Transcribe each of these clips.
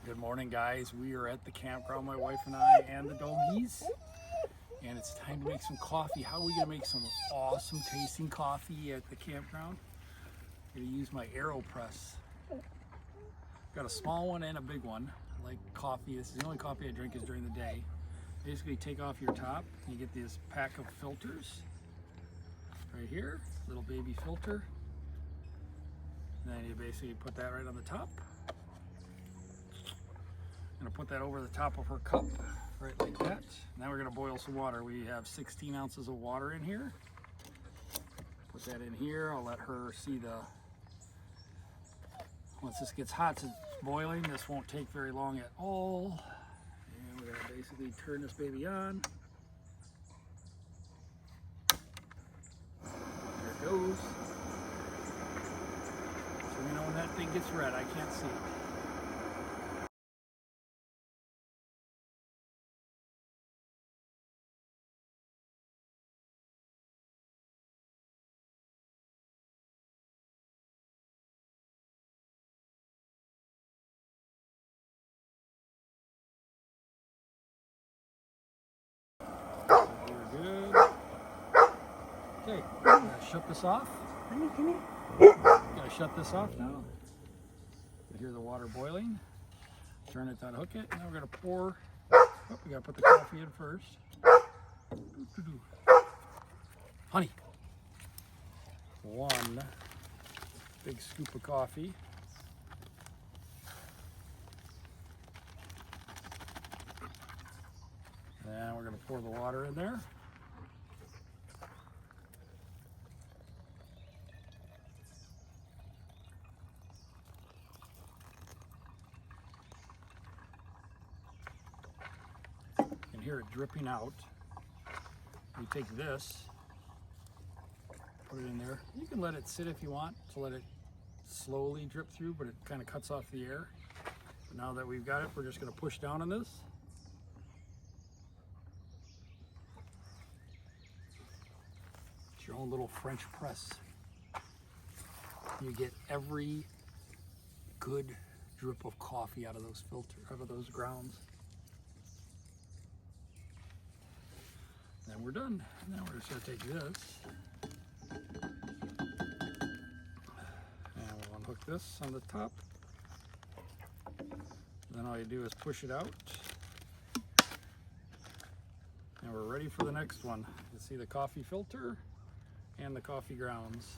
Good morning, guys. We are at the campground, my wife and I and the doggies, and it's time to make some coffee. How are we gonna make some awesome tasting coffee at the campground? I'm gonna use my AeroPress. Got a small one and a big one. I like coffee. This is the only coffee I drink is during the day. Basically, take off your top. You get this pack of filters right here, little baby filter. And then you basically put that right on the top. I'm gonna put that over the top of her cup, right like that. Now we're gonna boil some water. We have 16 ounces of water in here. Put that in here. I'll let her see once this gets hot, since it's boiling, this won't take very long at all. And we're gonna basically turn this baby on. There it goes. So you know when that thing gets red, I can't see it. We're good. Okay, I'm gonna shut this off. Honey, come here. Gotta shut this off now. You hear the water boiling. Turn it, unhook it. Now we're gonna pour. Oh, we gotta put the coffee in first. Honey, one big scoop of coffee. And we're gonna pour the water in there. You can hear it dripping out. You take this, put it in there. You can let it sit if you want to let it slowly drip through, but it kind of cuts off the air. But now that we've got it, we're just gonna push down on this. It's your own little French press. You get every good drip of coffee out of those grounds. Then we're done. Now we're just gonna take this and we'll unhook this on the top. Then all you do is push it out. And we're ready for the next one. You see the coffee filter and the coffee grounds.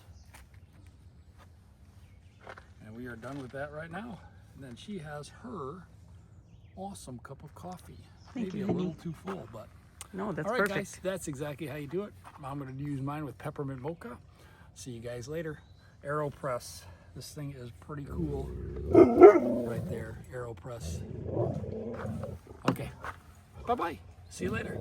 And we are done with that right now. And then she has her awesome cup of coffee. Maybe a little too full, but No, that's all right, perfect. guys, that's exactly how you do it. I'm going to use mine with peppermint mocha. See you guys later. AeroPress. This thing is pretty cool. Right there, AeroPress. Okay, bye-bye. See you later.